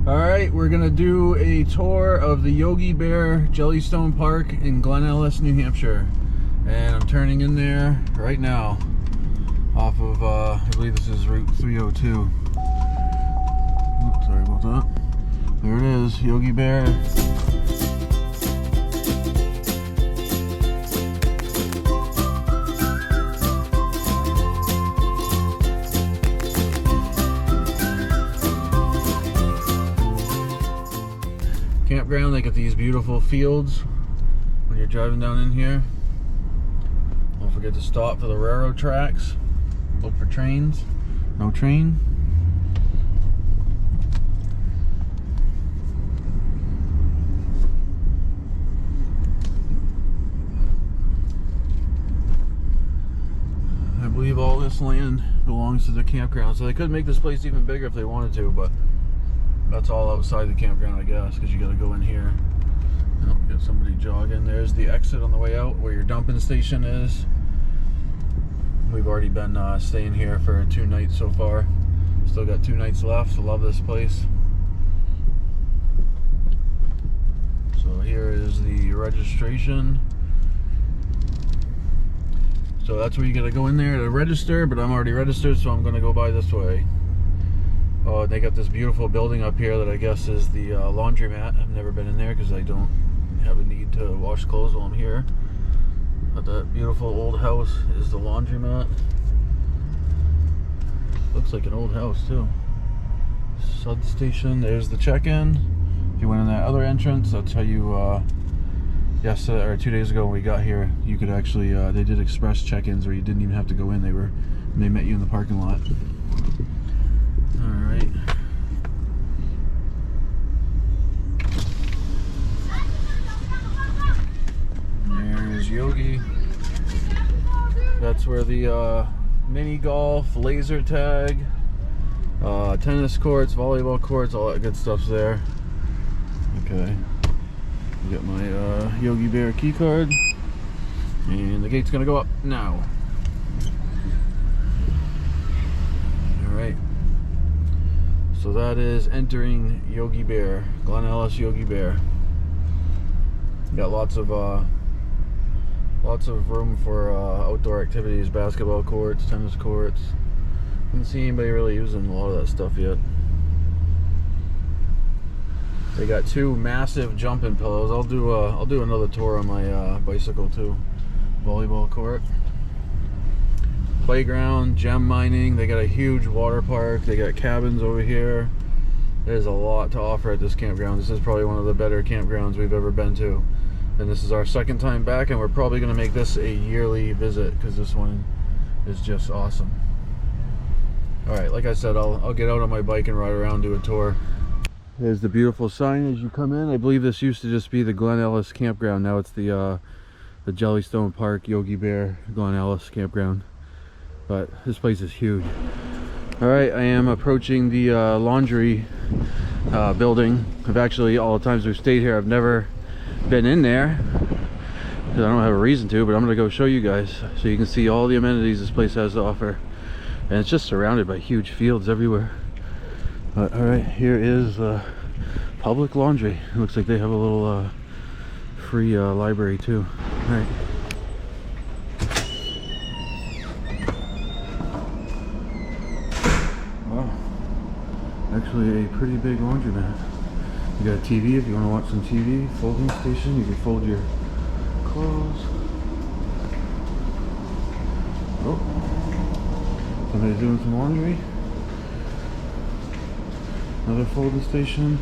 Alright, we're gonna do a tour of the Yogi Bear Jellystone Park in Glen Ellis, New Hampshire. And I'm turning in there right now off of, I believe this is Route 302. Oops, sorry about that. There it is, Yogi Bear. Campground, they got these beautiful fields when you're driving down in here. Don't forget to stop for the railroad tracks. Look for trains. No train. I believe all this land belongs to the campground, so they could make this place even bigger if they wanted to, but that's all outside the campground, I guess, because you got to go in here. Oh, got somebody jogging. There's the exit on the way out where your dumping station is. We've already been staying here for 2 nights so far. Still got 2 nights left. Love this place. So here is the registration. So that's where you got to go in there to register, but I'm already registered, so I'm going to go by this way. Oh, they got this beautiful building up here that I guess is the laundromat. I've never been in there because I don't have a need to wash clothes while I'm here. But that beautiful old house is the laundromat. Looks like an old house too. Sud station. There's the check-in. If you went in that other entrance, I'll tell you. Yesterday or 2 days ago when we got here, you could actually. They did express check-ins where you didn't even have to go in. They met you in the parking lot. Alright. There's Yogi. That's where the mini golf, laser tag, tennis courts, volleyball courts, all that good stuff's there. Okay. Got my Yogi Bear key card. And the gate's gonna go up now. Alright. So that is entering Yogi Bear, Glen Ellis Yogi Bear. Got lots of room for outdoor activities, basketball courts, tennis courts. Haven't seen anybody really using a lot of that stuff yet. They got 2 massive jumping pillows. I'll do another tour on my bicycle too. Volleyball court. Playground, gem mining. They got a huge water park. They got cabins over here. There's a lot to offer at this campground. This is probably one of the better campgrounds we've ever been to, and this is our 2nd time back, and we're probably going to make this a yearly visit because this one is just awesome. All right, like I said, I'll get out on my bike and ride around, do a tour. There's the beautiful sign as you come in. I believe this used to just be the Glen Ellis campground. Now it's the Jellystone Park Yogi Bear Glen Ellis campground. But this place is huge. Alright, I am approaching the laundry building. I've actually, all the times we've stayed here, I've never been in there because I don't have a reason to, but I'm gonna go show you guys so you can see all the amenities this place has to offer. And it's just surrounded by huge fields everywhere. But alright, here is public laundry. It looks like they have a little free library too. Alright. Actually a pretty big laundromat. You got a TV if you want to watch some TV, folding station, you can fold your clothes. Oh, somebody's doing some laundry. Another folding station.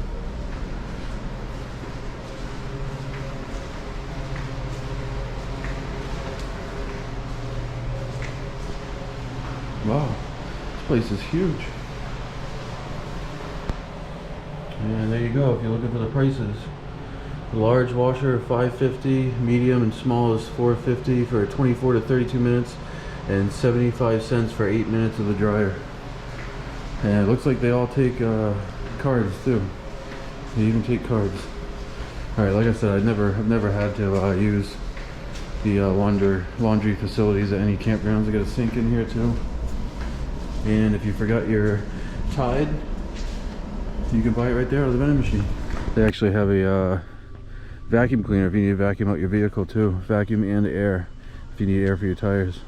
Wow, this place is huge. And there you go, if you're looking for the prices. The large washer $5.50, medium and small is $4.50 for 24 to 32 minutes, and 75 cents for 8 minutes of the dryer. And it looks like they all take cards too. They even take cards. Alright, like I said, I've never had to use the laundry facilities at any campgrounds. I got a sink in here too. And if you forgot your Tide, You can buy it right there out of the vending machine. They actually have a vacuum cleaner if you need to vacuum out your vehicle too. Vacuum and air if you need air for your tires.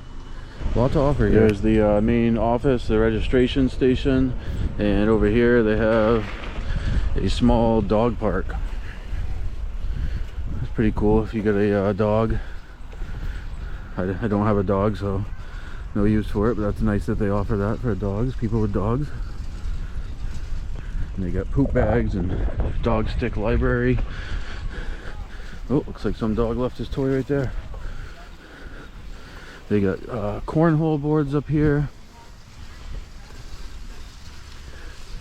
A lot to offer here. There's the main office, the registration station, and over here they have a small dog park. It's pretty cool if you get a dog. I don't have a dog, so no use for it, but that's nice that they offer that for dogs, people with dogs. And they got poop bags and dog stick library. Oh, looks like some dog left his toy right there. They got cornhole boards up here.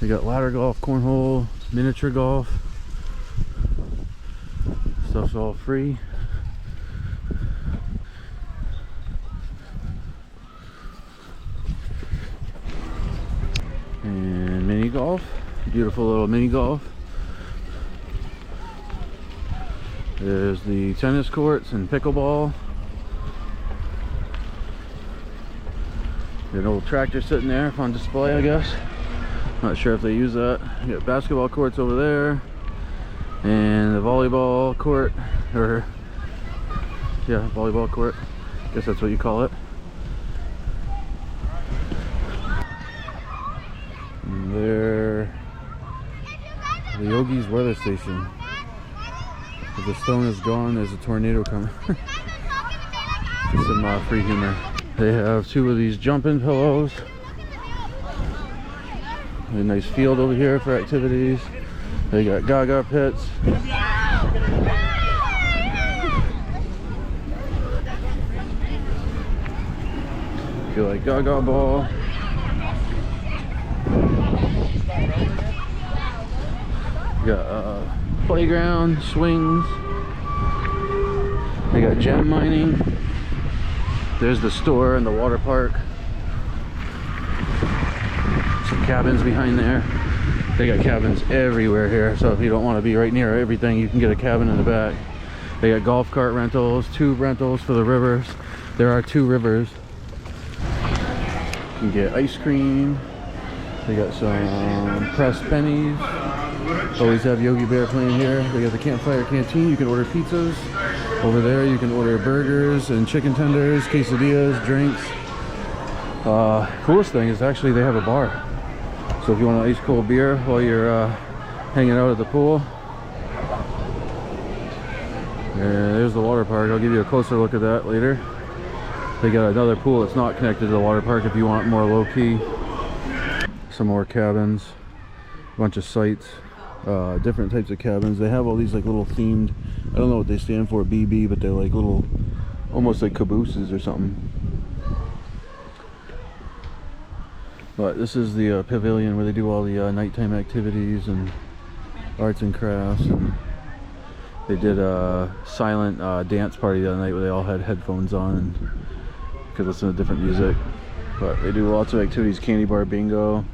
They got ladder golf, cornhole, miniature golf. Stuff's all free. And mini golf. Beautiful little mini golf. There's the tennis courts and pickleball. An old tractor sitting there on display, I guess. Not sure if they use that. You got basketball courts over there, and the volleyball court, or yeah, volleyball court. Guess that's what you call it. And there, the Yogi's weather station. If the stone is gone, there's a tornado coming. Just some free humor. They have two of these jumping pillows. A nice field over here for activities. They got gaga pits. If you like gaga ball. You got playground, swings. They got gem mining. There's the store and the water park. Some cabins behind there. They got cabins everywhere here, so if you don't want to be right near everything, you can get a cabin in the back. They got golf cart rentals, tube rentals for the rivers. There are 2 rivers. You can get ice cream. They got some pressed pennies. Always have Yogi Bear playing here. They got the campfire canteen. You can order pizzas. Over there you can order burgers and chicken tenders, quesadillas, drinks. Coolest thing is actually they have a bar. So if you want an ice cold beer while you're hanging out at the pool. And there's the water park. I'll give you a closer look at that later. They got another pool that's not connected to the water park if you want more low-key. Some more cabins, a bunch of sites, different types of cabins. They have all these like little themed, I don't know what they stand for, BB, but they're like little, almost like cabooses or something. But this is the pavilion where they do all the nighttime activities and arts and crafts. And they did a silent dance party the other night where they all had headphones on and could listen to different music. But they do lots of activities, candy bar bingo,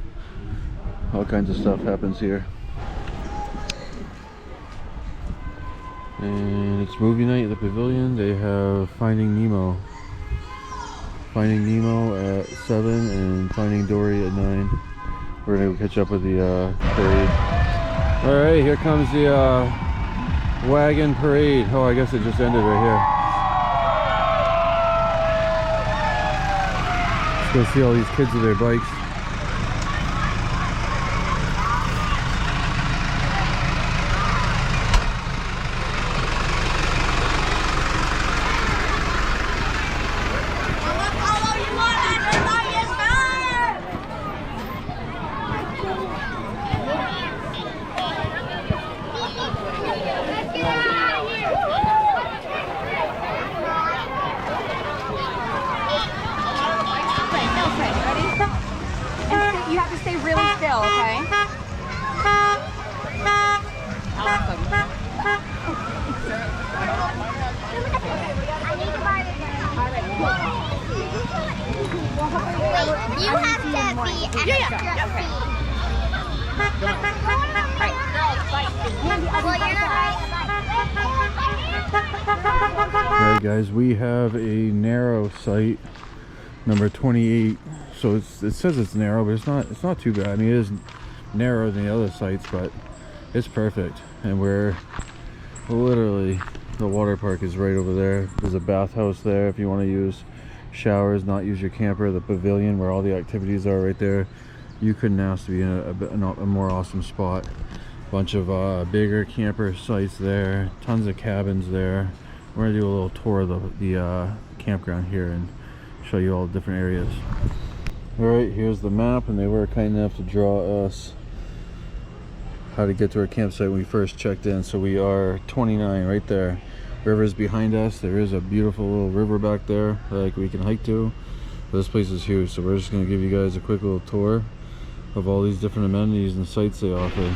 all kinds of stuff happens here. And it's movie night at the pavilion. They have Finding Nemo. Finding Nemo at 7 and Finding Dory at 9. We're gonna catch up with the parade. Alright, here comes the wagon parade. Oh, I guess it just ended right here. Let's go see all these kids with their bikes. You have to stay really still, okay? Awesome. You have to be extra feet. Well, you're not right. Alright guys, we have a narrow site, number 28. So it says it's narrow, but it's not too bad. I mean, it is narrower than the other sites, but it's perfect. And we're literally, the water park is right over there. There's a bathhouse there if you want to use showers, not use your camper. The pavilion where all the activities are right there. You couldn't ask to be in a more awesome spot. Bunch of bigger camper sites there, tons of cabins there. We're gonna do a little tour of the campground here and show you all the different areas. All right, here's the map, and they were kind enough to draw us how to get to our campsite when we first checked in. So we are 29 right there. River's behind us. There is a beautiful little river back there like we can hike to. But this place is huge, so we're just gonna give you guys a quick little tour of all these different amenities and sites they offer.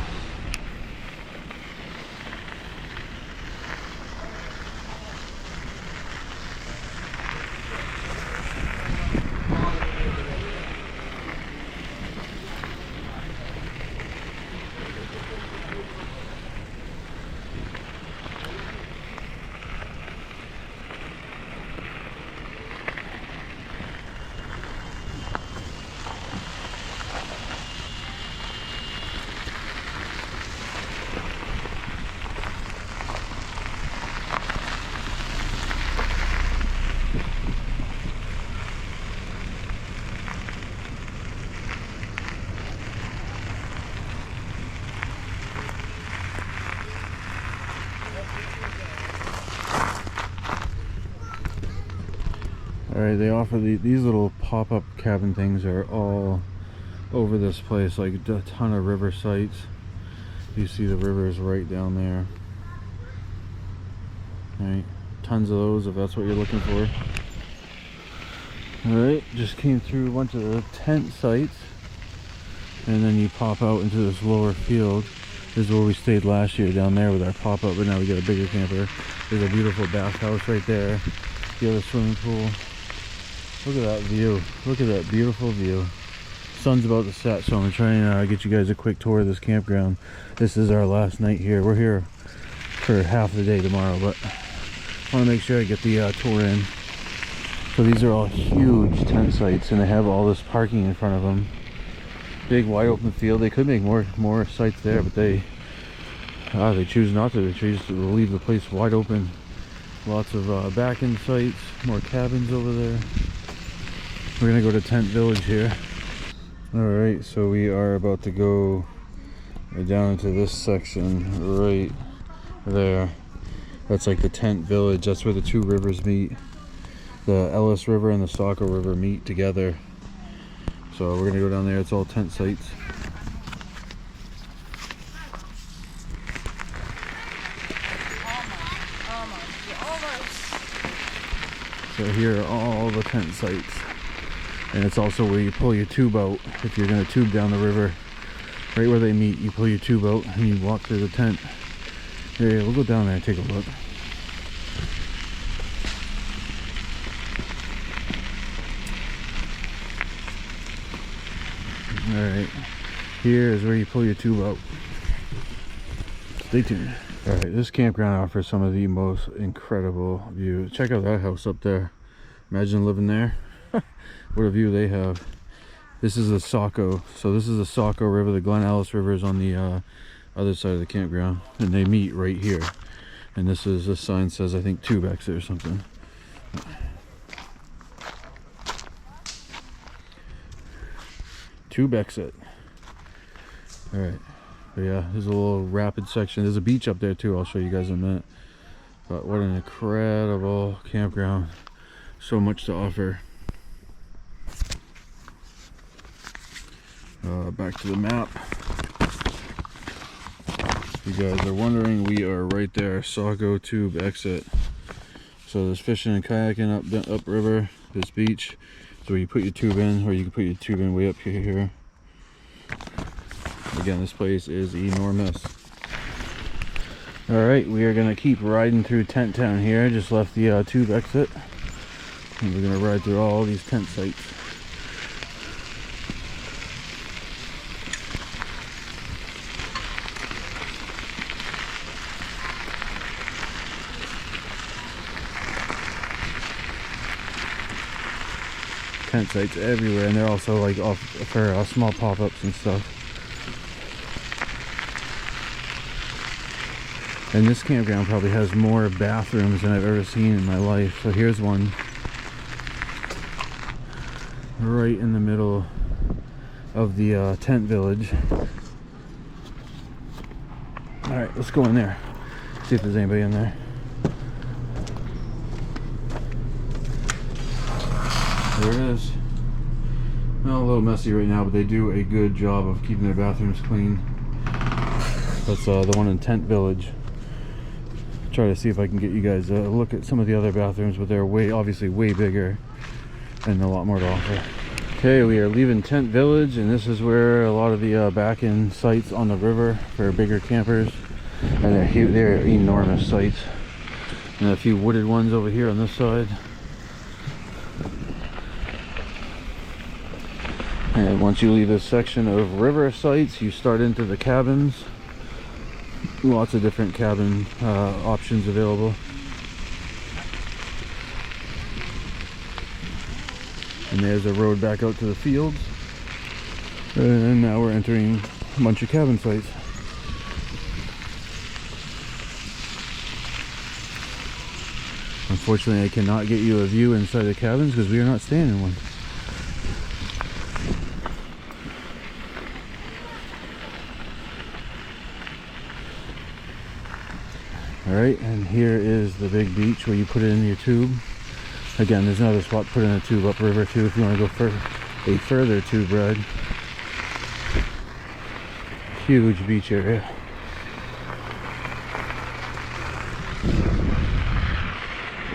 Alright, they offer these little pop-up cabin things are all over this place, like a ton of river sites. You see the river is right down there. Alright, tons of those if that's what you're looking for. Alright, just came through a bunch of the tent sites, and then you pop out into this lower field. This is where we stayed last year down there with our pop-up, but now we got a bigger camper. There's a beautiful bathhouse right there. The other swimming pool. Look at that view. Look at that beautiful view. Sun's about to set, so I'm trying to get you guys a quick tour of this campground. This is our last night here. We're here for half the day tomorrow, but I want to make sure I get the tour in. So these are all huge tent sites, and they have all this parking in front of them. Big wide open field. They could make more sites there, but they choose not to. They choose to leave the place wide open. Lots of back-end sites, more cabins over there. We're gonna go to Tent Village here. Alright, so we are about to go down into this section right there. That's like the Tent Village. That's where the two rivers meet. The Ellis River and the Saco River meet together. So we're gonna go down there. It's all tent sites. So here are all the tent sites, and it's also where you pull your tube out if you're going to tube down the river. Right where they meet, you pull your tube out and you walk through the tent. Here, we'll go down there and take a look. Alright, here is where you pull your tube out. Stay tuned. Alright, this campground offers some of the most incredible views. Check out that house up there. Imagine living there. What a view they have. This is the Saco. So this is the Saco River. The Glen Ellis River is on the other side of the campground. And they meet right here. And this sign says, I think, tube exit or something. Tube exit. Alright. But yeah, there's a little rapid section. There's a beach up there too. I'll show you guys in a minute. But what an incredible campground. So much to offer. Back to the map. If you guys are wondering, we are right there. Saco tube exit. So there's fishing and kayaking up river. This beach. So you put your tube in, or you can put your tube in way up here. Again, this place is enormous. Alright, we are going to keep riding through Tent Town here. Just left the tube exit. And we're going to ride through all these tent sites. Tent sites everywhere, and they're also like off for small pop-ups and stuff. And this campground probably has more bathrooms than I've ever seen in my life. So here's one right in the middle of the tent village. Alright, let's go in there. See if there's anybody in there. There it is. Well, a little messy right now, but they do a good job of keeping their bathrooms clean. That's the one in Tent Village. Try to see if I can get you guys a look at some of the other bathrooms, but they're obviously way bigger and a lot more to offer. Okay, we are leaving Tent Village, and this is where a lot of the back-end sites on the river for bigger campers, and they're huge, they're enormous sites. And a few wooded ones over here on this side. And once you leave this section of river sites, you start into the cabins. Lots of different cabin options available. And there's a road back out to the fields. And now we're entering a bunch of cabin sites. Unfortunately, I cannot get you a view inside the cabins because we are not staying in one. Alright, and here is the big beach where you put it in your tube. Again, there's another spot to put in a tube upriver too if you want to go for a further tube ride. Huge beach area.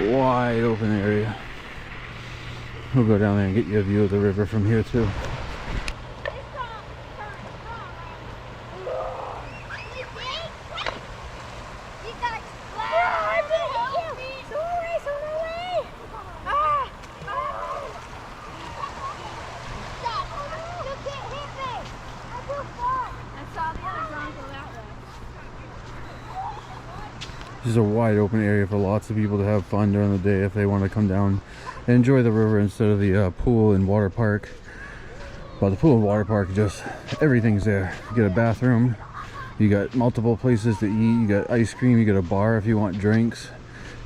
Wide open area. We'll go down there and get you a view of the river from here too. This is a wide open area for lots of people to have fun during the day if they want to come down and enjoy the river instead of the pool and water park. But the pool and water park, just everything's there. You get a bathroom, you got multiple places to eat, you got ice cream, you got a bar if you want drinks,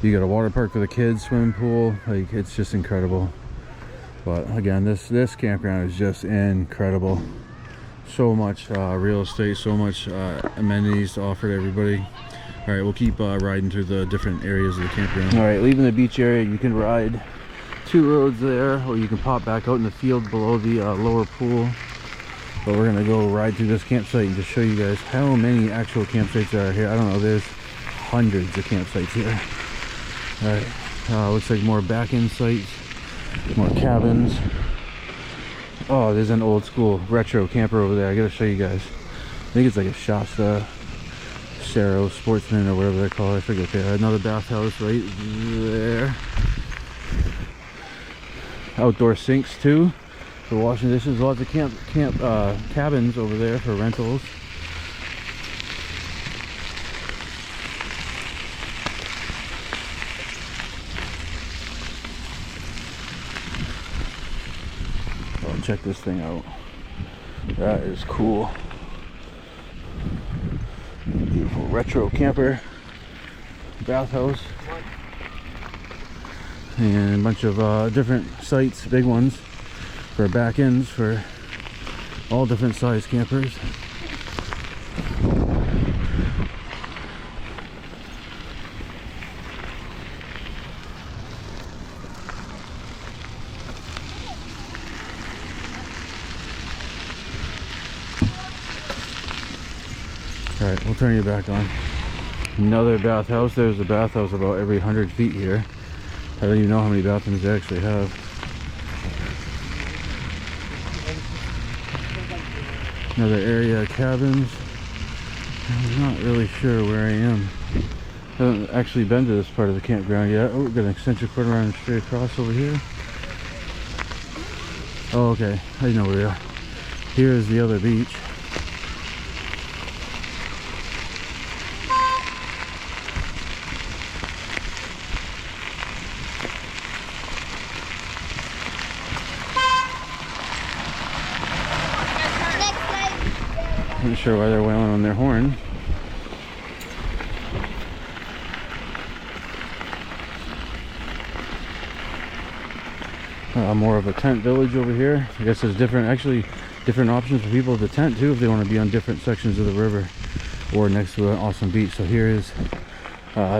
you got a water park for the kids, swimming pool. Like, it's just incredible. But again, this campground is just incredible. So much real estate, so much amenities to offer to everybody. All right, we'll keep riding through the different areas of the campground. All right, leaving the beach area, you can ride 2 roads there, or you can pop back out in the field below the lower pool. But we're gonna go ride through this campsite and just show you guys how many actual campsites there are here. I don't know, there's hundreds of campsites here. All right, looks like more back-end sites, more cabins. Oh, there's an old school retro camper over there. I gotta show you guys. I think it's like a Shasta Sero Sportsman or whatever they're called. I forget. There, another bathhouse right there. Outdoor sinks too for washing dishes. Lots of cabins over there for rentals. Oh, check this thing out. That is cool. Beautiful retro camper bathhouse, and a bunch of different sites, big ones for back ends for all different size campers. Alright, we'll turn you back on. Another bathhouse. There's a bathhouse about every 100 feet here. I don't even know how many bathrooms they actually have. Another area of cabins. I'm not really sure where I am. I haven't actually been to this part of the campground yet. Oh, we've got an eccentric foot around straight across over here. Oh, okay. I know where we are. Here is the other beach. Not sure why they're wailing on their horn. More of a tent village over here. I guess there's different options for people to tent too if they want to be on different sections of the river or next to an awesome beach. So here is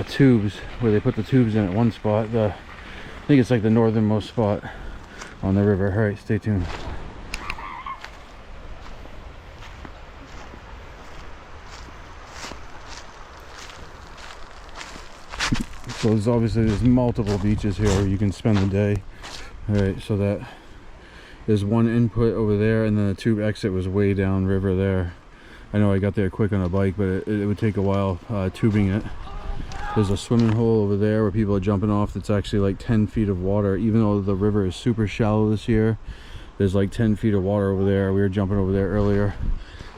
tubes, where they put the tubes in at one spot. I think it's like the northernmost spot on the river. All right, stay tuned. So there's multiple beaches here where you can spend the day. All right, so that is one input over there, and then the tube exit was way down river there. I know I got there quick on a bike, but it would take a while tubing it. There's a swimming hole over there where people are jumping off. That's actually like 10 feet of water. Even though the river is super shallow this year, there's like 10 feet of water over there. We were jumping over there earlier.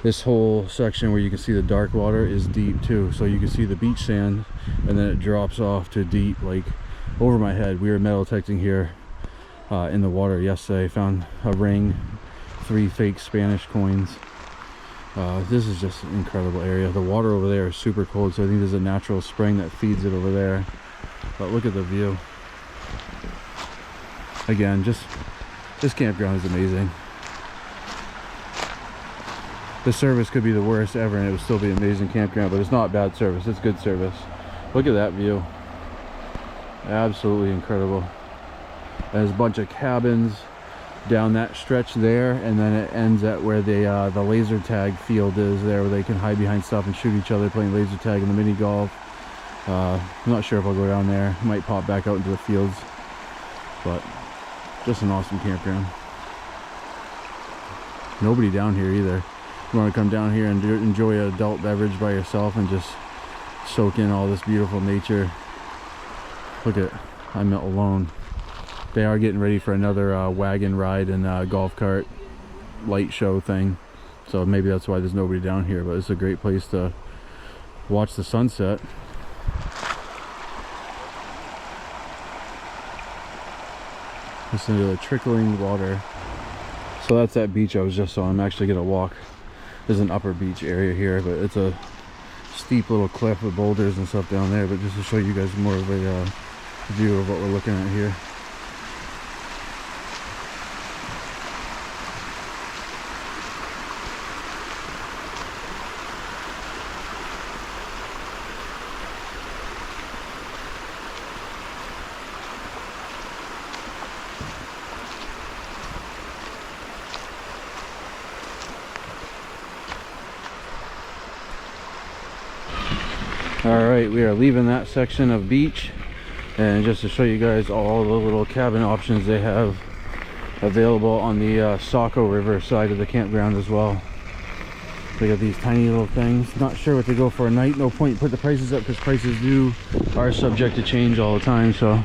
This whole section where you can see the dark water is deep too. So you can see the beach sand, and then it drops off to deep, like over my head. We were metal detecting here in the water yesterday. Found a ring, 3 fake Spanish coins. This is just an incredible area. The water over there is super cold, so I think there's a natural spring that feeds it over there. But look at the view. Again, just this campground is amazing. The service could be the worst ever and it would still be an amazing campground, but it's not bad service, it's good service. Look at that view. Absolutely incredible. There's a bunch of cabins down that stretch there, and then it ends at where the laser tag field is there, where they can hide behind stuff and shoot each other playing laser tag in the mini golf. I'm not sure if I'll go down there. I might pop back out into the fields, but just an awesome campground. Nobody down here either. You want to come down here and enjoy an adult beverage by yourself and just soak in all this beautiful nature. Look at, I'm alone. They are getting ready for another wagon ride and golf cart light show thing, so maybe that's why there's nobody down here. But it's a great place to watch the sunset. Listen to the trickling water. So that's that beach I was just on. I'm actually gonna walk. There's an upper beach area here, but it's a steep little cliff with boulders and stuff down there. But just to show you guys more of a view of what we're looking at here. Alright, we are leaving that section of beach, and just to show you guys all the little cabin options they have available on the Saco River side of the campground as well. They got these tiny little things. Not sure what they go for a night. No point put the prices up because prices are subject to change all the time. So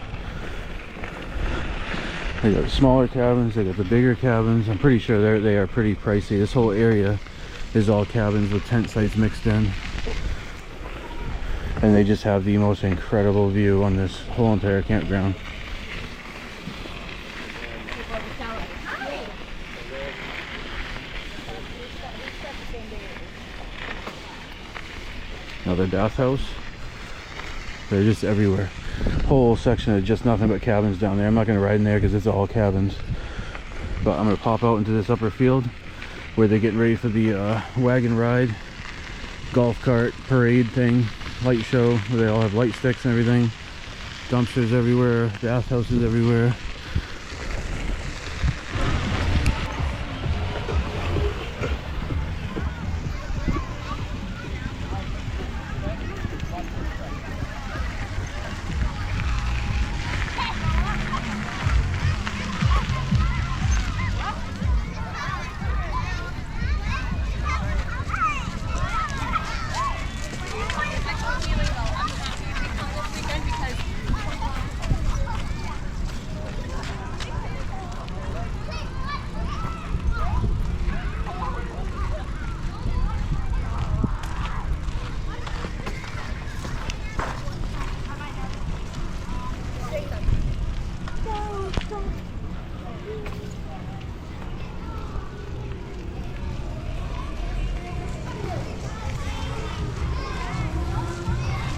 they got the smaller cabins, they got the bigger cabins. I'm pretty sure they are pretty pricey. This whole area is all cabins with tent sites mixed in. And they just have the most incredible view on this whole entire campground. Another bathhouse. They're just everywhere. Whole section of just nothing but cabins down there. I'm not going to ride in there because it's all cabins. But I'm going to pop out into this upper field where they're getting ready for the wagon ride, golf cart parade thing. Light show where they all have light sticks and everything. Dumpsters everywhere, bathhouses everywhere.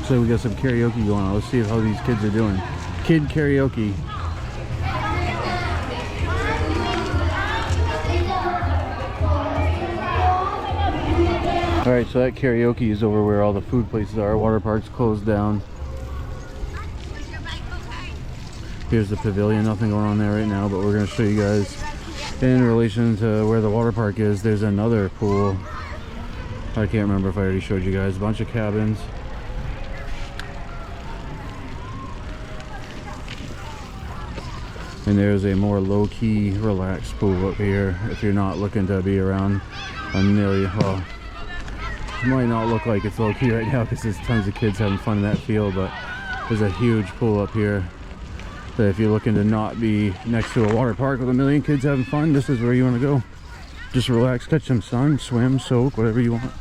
So we got some karaoke going on. Let's see how these kids are doing. Kid karaoke. Alright, so that karaoke is over where all the food places are. Water park's closed down. Here's the pavilion, nothing going on there right now, but we're going to show you guys in relation to where the water park is. There's another pool. I can't remember if I already showed you guys. A bunch of cabins. And there's a more low-key, relaxed pool up here if you're not looking to be around a million. Well, it might not look like it's low-key right now because there's tons of kids having fun in that field, but there's a huge pool up here that if you're looking to not be next to a water park with a million kids having fun, this is where you want to go. Just relax, catch some sun, swim, soak, whatever you want.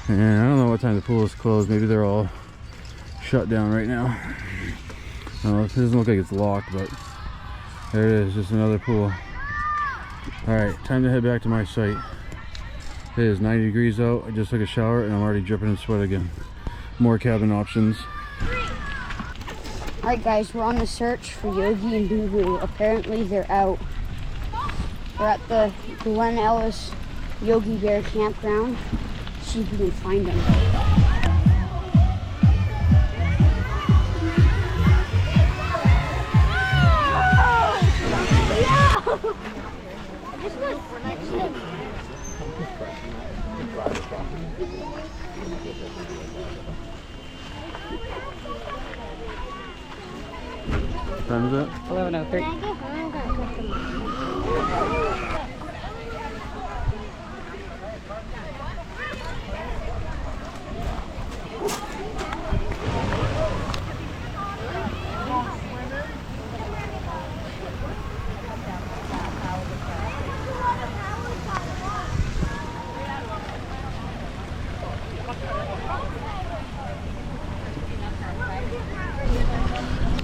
And I don't know what time the pool is closed. Maybe they're all shut down right now. No, it doesn't look like it's locked, but there it is, just another pool. Alright, time to head back to my site. It is 90 degrees out. I just took a shower and I'm already dripping in sweat again. More cabin options. Alright guys, we're on the search for Yogi and Boo Boo. Apparently they're out. We're at the Glen Ellis Yogi Bear Campground. See if we can find them. What time is it? 11:03.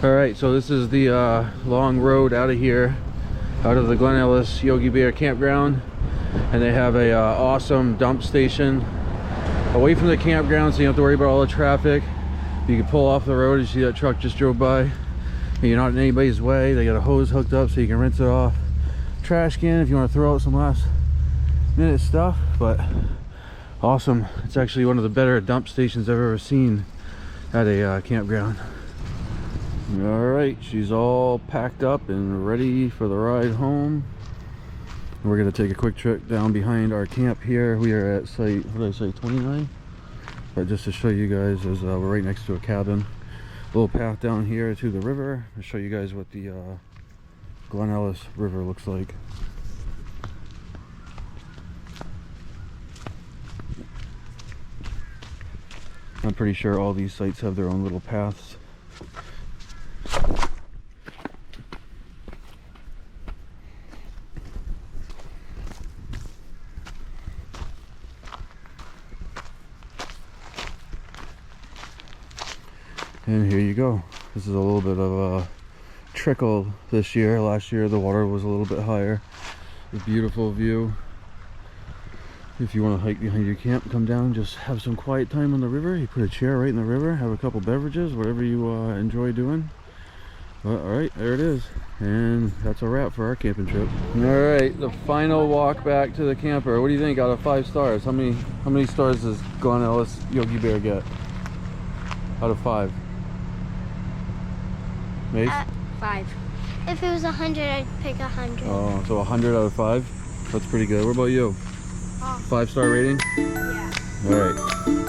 Alright, so this is the long road out of here, out of the Glen Ellis Yogi Bear Campground, and they have a awesome dump station away from the campground, so you don't have to worry about all the traffic. You can pull off the road. You see that truck just drove by, and you're not in anybody's way. They got a hose hooked up so you can rinse it off. Trash can if you want to throw out some last minute stuff, but awesome. It's actually one of the better dump stations I've ever seen at a campground. Alright, she's all packed up and ready for the ride home. We're going to take a quick trip down behind our camp here. We are at site, what did I say, 29? But just to show you guys, as we're right next to a cabin. A little path down here to the river. I'll show you guys what the Glen Ellis River looks like. I'm pretty sure all these sites have their own little paths. And here you go. This is a little bit of a trickle this year. Last year the water was a little bit higher. A beautiful view. If you want to hike behind your camp, come down, just have some quiet time on the river. You put a chair right in the river, have a couple beverages, whatever you enjoy doing. But alright, there it is. And that's a wrap for our camping trip. Alright, the final walk back to the camper. What do you think out of 5 stars? How many stars does Glen Ellis Yogi Bear get? Out of 5? Mace? 5. If it was 100, I'd pick 100. Oh, so 100 out of 5? That's pretty good. What about you? 5-star rating? Yeah. Alright.